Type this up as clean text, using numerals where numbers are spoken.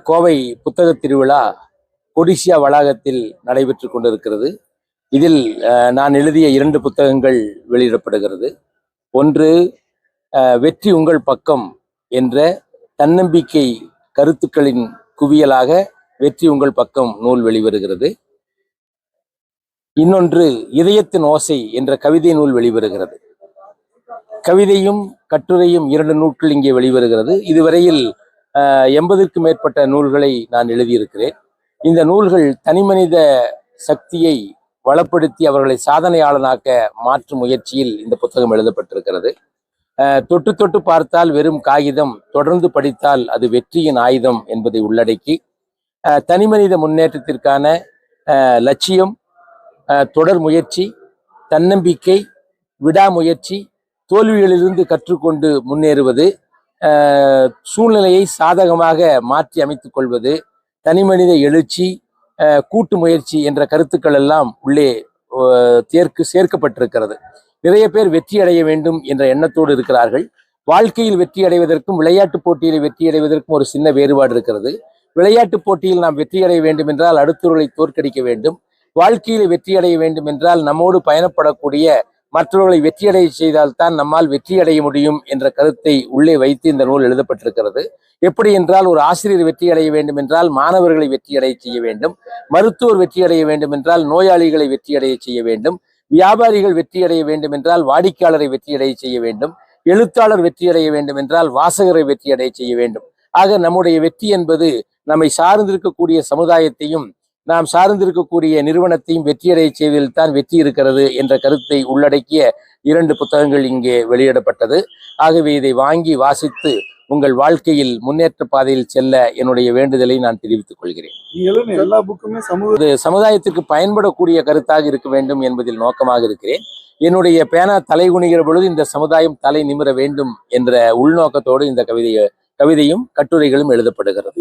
கோவை புத்தக திருவிழா கொடிசியா வளாகத்தில் நடைபெற்று கொண்டிருக்கிறது. இதில் நான் எழுதிய 2 புத்தகங்கள் வெளியிடப்படுகிறது. ஒன்று வெற்றி உங்கள் பக்கம் என்ற தன்னம்பிக்கை கருத்துக்களின் குவியலாக வெற்றி உங்கள் பக்கம் நூல் வெளிவருகிறது. இன்னொன்று இதயத்தின் ஓசை என்ற கவிதை நூல் வெளிவருகிறது. கவிதையும் கட்டுரையும் 2 நூல்கள் இங்கே வெளிவருகிறது. இதுவரையில் 80க்கும் மேற்பட்ட நூல்களை நான் எழுதியிருக்கிறேன். இந்த நூல்கள் தனிமனித சக்தியை வளப்படுத்தி அவர்களை சாதனையாளனாக்க மாற்றும் முயற்சியில் இந்த புத்தகம் எழுதப்பட்டிருக்கிறது. தொட்டு தொட்டு பார்த்தால் வெறும் காகிதம், தொடர்ந்து படித்தால் அது வெற்றியின் ஆயுதம் என்பதை உள்ளடக்கி தனிமனித முன்னேற்றத்திற்கான லட்சியம், தொடர் முயற்சி, தன்னம்பிக்கை, விடாமுயற்சி, தோல்விகளிலிருந்து கற்றுக்கொண்டு முன்னேறுவது, சூழ்நிலையை சாதகமாக மாற்றி அமைத்துக் கொள்வது, தனிமனித எழுச்சி, கூட்டு முயற்சி என்ற கருத்துக்கள் எல்லாம் உள்ளே சேர்க்கப்பட்டிருக்கிறது. நிறைய பேர் வெற்றி அடைய வேண்டும் என்ற எண்ணத்தோடு இருக்கிறார்கள். வாழ்க்கையில் வெற்றி அடைவதற்கும் விளையாட்டு போட்டியில் வெற்றி அடைவதற்கும் ஒரு சின்ன வேறுபாடு இருக்கிறது. விளையாட்டு போட்டியில் நாம் வெற்றி அடைய வேண்டும் என்றால் அடுத்தவர்களை தோற்கடிக்க வேண்டும். வாழ்க்கையில் வெற்றி அடைய வேண்டும் என்றால் நம்மோடு பயணப்படக்கூடிய மற்றவர்களை வெற்றியடைய செய்தால்தான் நம்மால் வெற்றி அடைய முடியும் என்ற கருத்தை உள்ளே வைத்து இந்த நூல் எழுதப்பட்டிருக்கிறது. எப்படி என்றால், ஒரு ஆசிரியர் வெற்றி அடைய வேண்டும் என்றால் மாணவர்களை வெற்றியடைய செய்ய வேண்டும். மருத்துவர் வெற்றி அடைய வேண்டும் என்றால் நோயாளிகளை வெற்றியடைய செய்ய வேண்டும். வியாபாரிகள் வெற்றியடைய வேண்டும் என்றால் வாடிக்கையாளரை வெற்றியடைய செய்ய வேண்டும். எழுத்தாளர் வெற்றியடைய வேண்டும் என்றால் வாசகரை வெற்றியடைய செய்ய வேண்டும். ஆக நம்முடைய வெற்றி என்பது நம்மை சார்ந்திருக்கக்கூடிய சமுதாயத்தையும் நாம் சார்ந்திருக்கக்கூடிய நிறுவனத்தையும் வெற்றியடைய செய்வதில் தான் வெற்றி இருக்கிறது என்ற கருத்தை உள்ளடக்கிய 2 புத்தகங்கள் இங்கே வெளியிடப்பட்டது. ஆகவே இதை வாங்கி வாசித்து உங்கள் வாழ்க்கையில் முன்னேற்ற பாதையில் செல்ல என்னுடைய வேண்டுதலை நான் தெரிவித்துக் கொள்கிறேன். எல்லா புக்குமே சமுதாயத்திற்கு பயன்படக்கூடிய கருத்தாக இருக்க வேண்டும் என்பதில் நோக்கமாக இருக்கிறேன். என்னுடைய பேனா தலை குனிகிற பொழுது இந்த சமுதாயம் தலை நிமிர வேண்டும் என்ற உள்நோக்கத்தோடு இந்த கவிதையும் கட்டுரைகளும் எழுதப்படுகிறது.